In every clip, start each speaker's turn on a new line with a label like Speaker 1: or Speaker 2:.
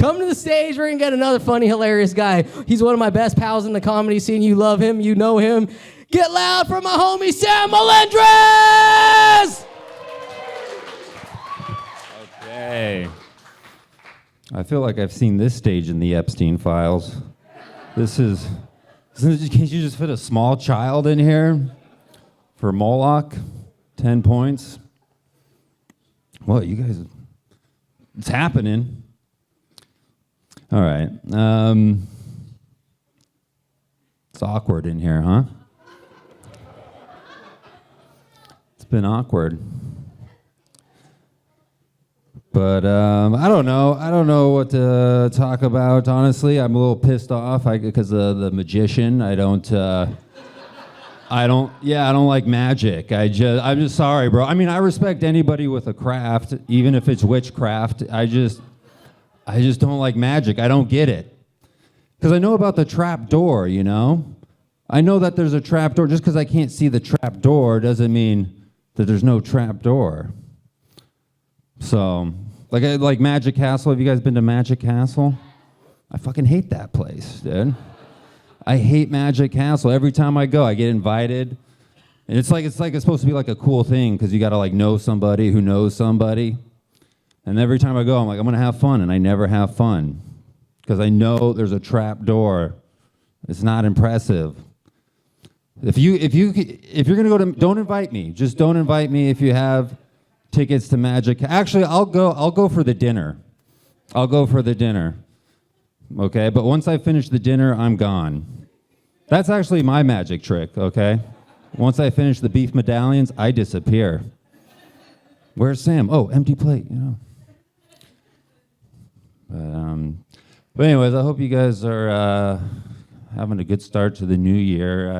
Speaker 1: Come to the stage. We're going to get another funny, hilarious guy. He's one of my best pals in the comedy scene. You love him. You know him. Get loud for my homie, Sam Melendres!
Speaker 2: Okay. I feel like I've seen this stage in the Epstein files. Can't you just fit a small child in here for Moloch? 10 points. What, you guys, it's happening. All right. It's awkward in here, huh? It's been awkward. But I don't know. I don't know what to talk about, honestly. I'm a little pissed off because of the magician. I don't like magic. I'm just sorry, bro. I mean, I respect anybody with a craft, even if it's witchcraft. I just don't like magic. I don't get it. Because I know about the trap door, you know? I know that there's a trap door. Just because I can't see the trap door doesn't mean that there's no trap door. So, like Magic Castle. Have you guys been to Magic Castle? I fucking hate that place, dude. I hate Magic Castle. Every time I go, I get invited. And it's supposed to be like a cool thing because you got to like know somebody who knows somebody. And every time I go, I'm like, I'm going to have fun, and I never have fun because I know there's a trap door. It's not impressive. If you're going to go to, don't invite me. Just don't invite me if you have tickets to Magic. Actually, I'll go for the dinner. I'll go for the dinner. Okay, but once I finish the dinner, I'm gone. That's actually my magic trick, okay? Once I finish the beef medallions, I disappear. Where's Sam? Oh, empty plate, you know. But anyways, I hope you guys are having a good start to the new year.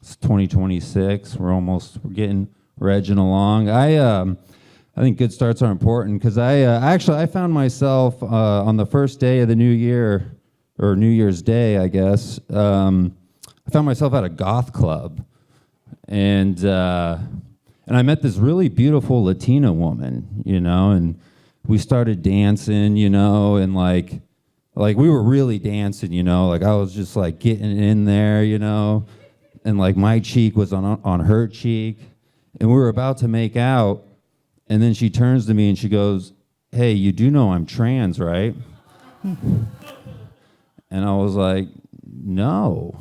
Speaker 2: It's 2026. We're getting edging along. I think good starts are important because I found myself on the first day of the new year, or New Year's Day, I guess. I found myself at a goth club, and I met this really beautiful Latina woman, you know, and we started dancing, you know, and like we were really dancing, you know, like I was just like getting in there, you know, and like my cheek was on her cheek, and we were about to make out. And then she turns to me and she goes, "Hey, you do know I'm trans, right?" And I was like, no,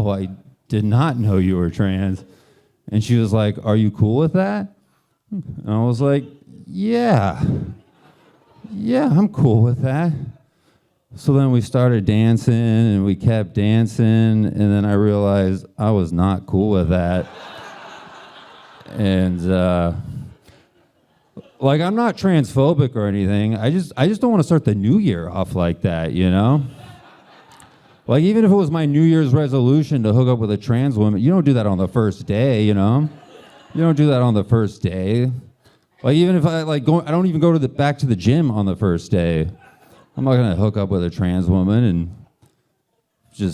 Speaker 2: I did not know you were trans. And she was like, "Are you cool with that?" And I was like, yeah, I'm cool with that. So then we started dancing and we kept dancing. And then I realized I was not cool with that. And, like, I'm not transphobic or anything. I just don't want to start the new year off like that, you know? Like, even if it was my New Year's resolution to hook up with a trans woman, you don't do that on the first day, you know? You don't do that on the first day. Like, even if I don't even go back to the gym on the first day. I'm not gonna hook up with a trans woman, and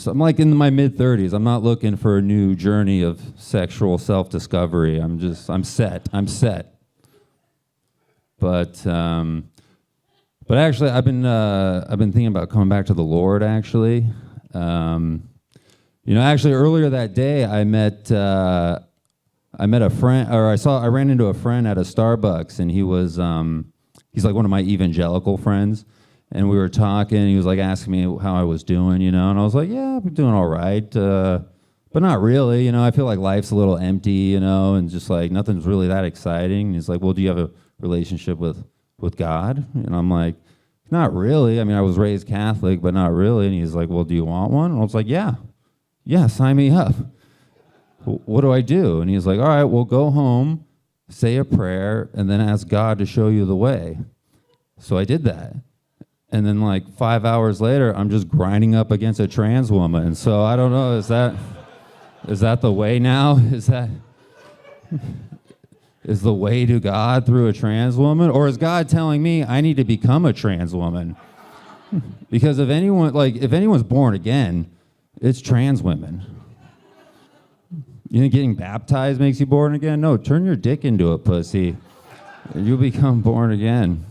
Speaker 2: I'm like in my mid-30s. I'm not looking for a new journey of sexual self-discovery. I'm set. But actually, I've been thinking about coming back to the Lord. Actually, actually earlier that day, I met a friend, or I ran into a friend at a Starbucks, and he's like one of my evangelical friends, and we were talking. He was like asking me how I was doing, you know, and I was like, yeah, I'm doing all right, but not really, you know. I feel like life's a little empty, you know, and just like nothing's really that exciting. And he's like, well, do you have a relationship with God? And I'm like, not really. I mean, I was raised Catholic, but not really. And he's like, well, do you want one? And I was like, yeah, sign me up. What do I do? And he's like, all right, well, go home, say a prayer, and then ask God to show you the way. So I did that. And then like 5 hours later, I'm just grinding up against a trans woman. And so I don't know, is that the way now? Is the way to God through a trans woman? Or is God telling me I need to become a trans woman? Because if anyone's born again, it's trans women. You think getting baptized makes you born again? No, turn your dick into a pussy. You'll become born again.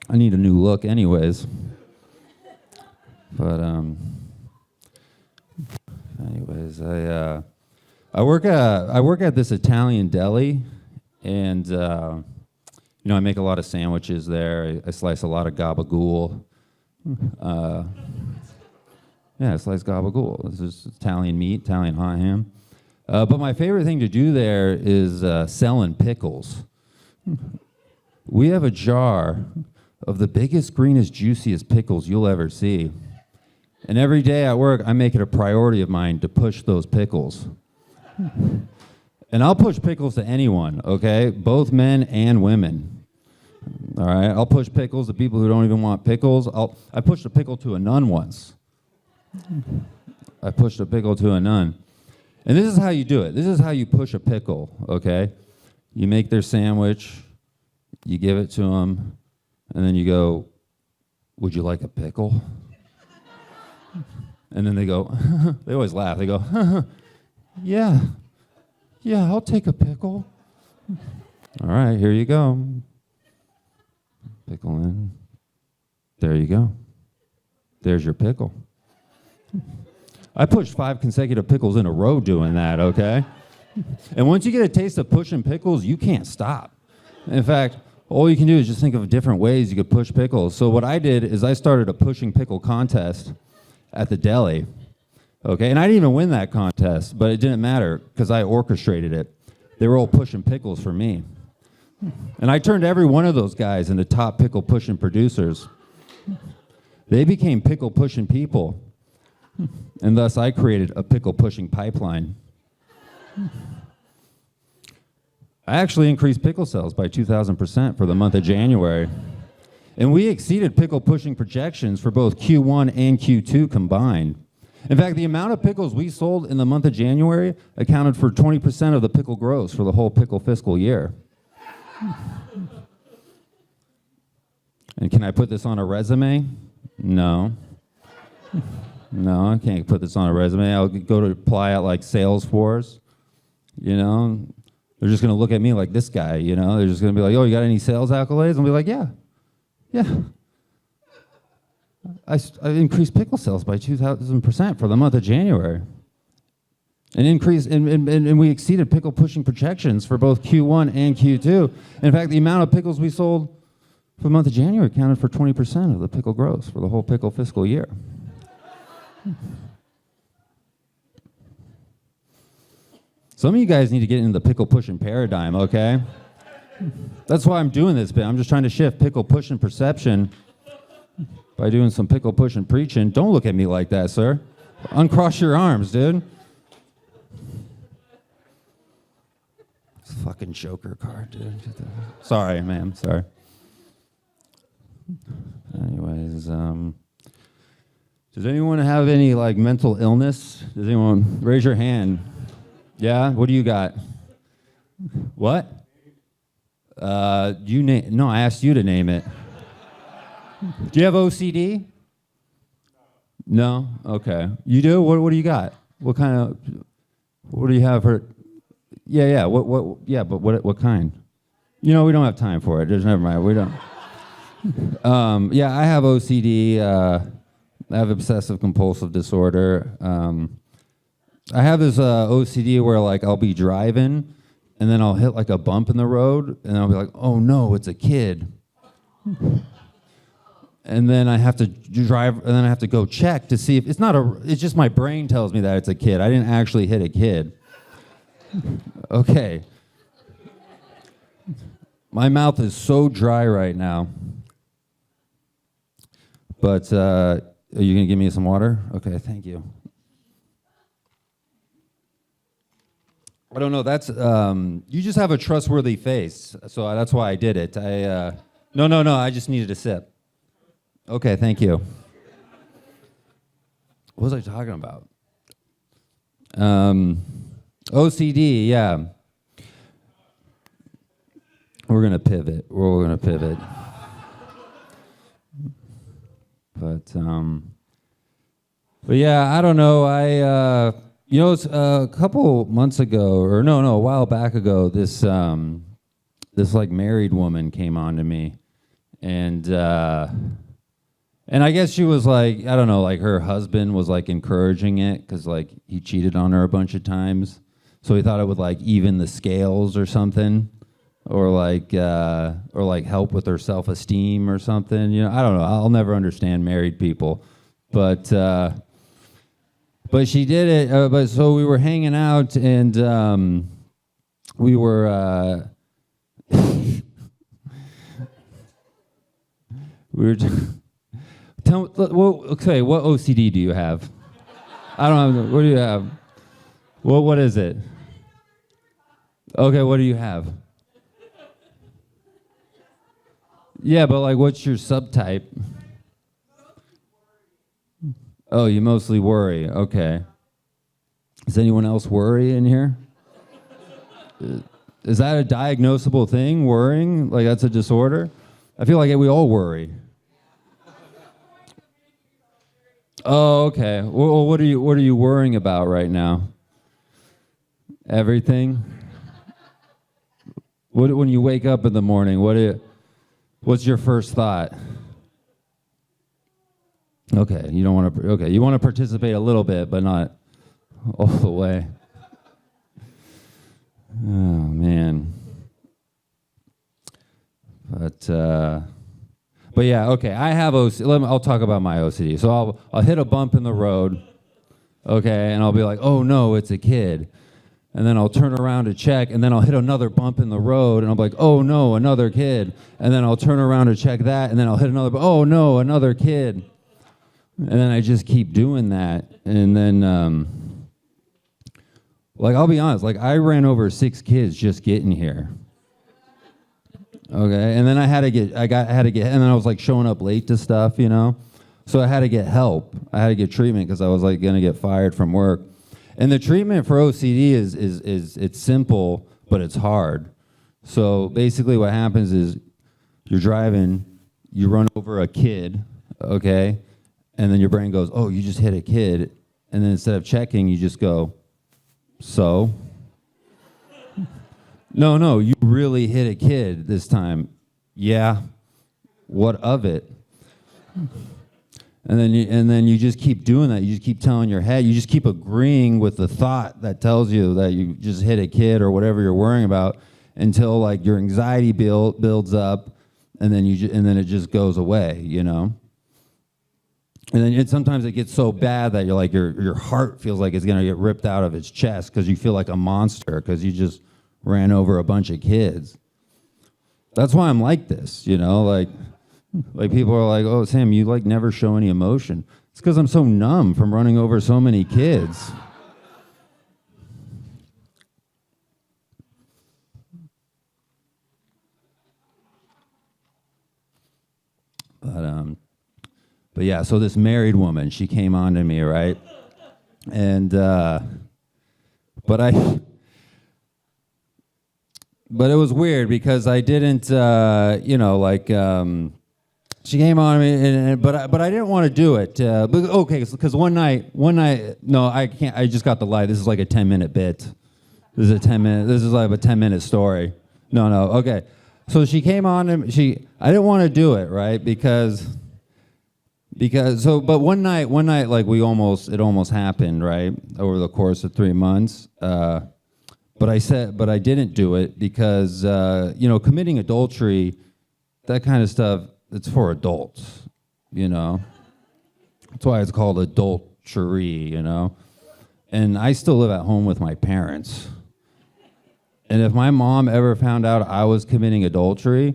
Speaker 2: I need a new look anyways. But anyways, I work at this Italian deli, and I make a lot of sandwiches there. I slice a lot of gabagool. I slice gabagool. This is Italian meat, Italian hot ham. But my favorite thing to do there is selling pickles. We have a jar of the biggest, greenest, juiciest pickles you'll ever see. And every day at work, I make it a priority of mine to push those pickles. And I'll push pickles to anyone, okay? Both men and women. All right? I'll push pickles to people who don't even want pickles. I pushed a pickle to a nun once. I pushed a pickle to a nun. And this is how you do it. This is how you push a pickle, okay? You make their sandwich, you give it to them, and then you go, "Would you like a pickle?" And then they go, they always laugh. They go, yeah, I'll take a pickle. All right, here you go. Pickle in. There you go. There's your pickle. I pushed 5 consecutive pickles in a row doing that, okay? And once you get a taste of pushing pickles, you can't stop. In fact, all you can do is just think of different ways you could push pickles. So what I did is I started a pushing pickle contest at the deli, okay? And I didn't even win that contest, but it didn't matter because I orchestrated it. They were all pushing pickles for me. And I turned every one of those guys into top pickle pushing producers. They became pickle pushing people. And thus I created a pickle pushing pipeline. I actually increased pickle sales by 2,000% for the month of January. And we exceeded pickle pushing projections for both Q1 and Q2 combined. In fact, the amount of pickles we sold in the month of January accounted for 20% of the pickle gross for the whole pickle fiscal year. And can I put this on a resume? No. No, I can't put this on a resume. I'll go to apply at like Salesforce. They're just going to look at me like this guy, They're just going to be like, "Oh, you got any sales accolades?" And I'll be like, yeah. I increased pickle sales by 2,000% for the month of January. And we exceeded pickle pushing projections for both Q1 and Q2. In fact, the amount of pickles we sold for the month of January accounted for 20% of the pickle gross for the whole pickle fiscal year. Some of you guys need to get into the pickle pushing paradigm, okay? That's why I'm doing this bit. I'm just trying to shift pickle pushing perception by doing some pickle pushing preaching. Don't look at me like that, sir. Uncross your arms, dude. Fucking Joker card, dude. Sorry, ma'am. Sorry. Anyways, does anyone have any mental illness? Does anyone raise your hand? Yeah. What do you got? What? No, I asked you to name it. Do you have OCD? No. Okay. You do? What do you got? What do you have for? Yeah. What? Yeah, but what kind? We don't have time for it. There's never mind. We don't. Yeah, I have OCD. I have obsessive compulsive disorder. I have this OCD where I'll be driving, and then I'll hit a bump in the road, and I'll be like, "Oh no, it's a kid." And then I have to drive, and then I have to go check to see if it's not it's just my brain tells me that it's a kid. I didn't actually hit a kid. Okay. My mouth is so dry right now. But are you going to give me some water? Okay, thank you. I don't know. That's you just have a trustworthy face, so that's why I did it. No. I just needed a sip. Okay, thank you. What was I talking about? OCD. Yeah. We're gonna pivot. But yeah, I don't know. It's a couple months ago, or no, a while back ago, this married woman came on to me, and I guess she was like, I don't know, like her husband was like encouraging it because like he cheated on her a bunch of times, so he thought it would like even the scales or something, or like help with her self-esteem or something. You know, I don't know. I'll never understand married people, but she did it. But so we were hanging out and we were. We were. Okay, what OCD do you have? I don't have. What do you have? What is it? Okay, what do you have? Yeah, but like, what's your subtype? Oh, you mostly worry. Okay. Does anyone else worry in here? Is that a diagnosable thing, worrying? Like that's a disorder? I feel like we all worry. Oh, okay. Well, what are you worrying about right now? Everything? When you wake up in the morning, what's your first thought? Okay, you don't want to. Okay, you want to participate a little bit, but not all the way. Oh man. But yeah, okay. I have OCD. I'll talk about my OCD. So I'll hit a bump in the road, okay, and I'll be like, oh no, it's a kid. And then I'll turn around to check, and then I'll hit another bump in the road, and I'll be like, oh no, another kid. And then I'll turn around to check that, and then I'll hit another, oh no, another kid. And then I just keep doing that. And then, like, I'll be honest, like, I ran over 6 kids just getting here. Okay, and then I had to get, and then I was like showing up late to stuff, you know? So I had to get help. I had to get treatment because I was like gonna get fired from work. And the treatment for OCD is it's simple, but it's hard. So basically what happens is you're driving, you run over a kid, okay? And then your brain goes, oh, you just hit a kid. And then instead of checking, you just go, so? No, you really hit a kid this time. Yeah. What of it? And then you just keep doing that. You just keep telling your head. You just keep agreeing with the thought that tells you that you just hit a kid or whatever you're worrying about until like your anxiety builds up, and then then it just goes away. You know. And then sometimes it gets so bad that you're like your heart feels like it's gonna get ripped out of its chest because you feel like a monster because you just ran over a bunch of kids. That's why I'm like this, you know, like people are like, oh, Sam, you like never show any emotion. It's because I'm so numb from running over so many kids. But yeah, so this married woman, she came on to me, right? And, but it was weird because I didn't, she came on me, but I didn't want to do it. Because one night, no, I can't. I just got the lie. This is like a 10-minute bit. This is like a 10-minute story. No, okay. So she came on and I didn't want to do it, right? But one night, like it almost happened, right? Over the course of 3 months. But I didn't do it because, committing adultery, that kind of stuff, it's for adults, you know. That's why it's called adultery, you know. And I still live at home with my parents. And if my mom ever found out I was committing adultery,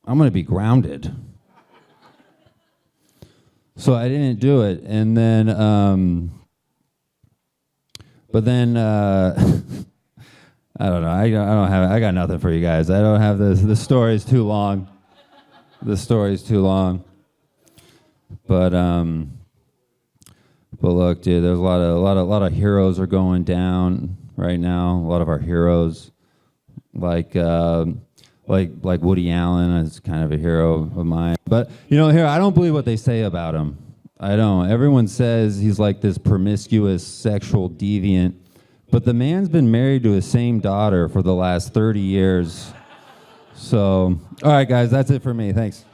Speaker 2: I'm going to be grounded. So I didn't do it. And then, I don't know. I got nothing for you guys. I don't have this. The story's too long. But look, dude, there's a lot of heroes are going down right now. A lot of our heroes, like Woody Allen is kind of a hero of mine. But here I don't believe what they say about him. I don't. Everyone says he's like this promiscuous sexual deviant. But the man's been married to his same daughter for the last 30 years. So, all right, guys, that's it for me. Thanks.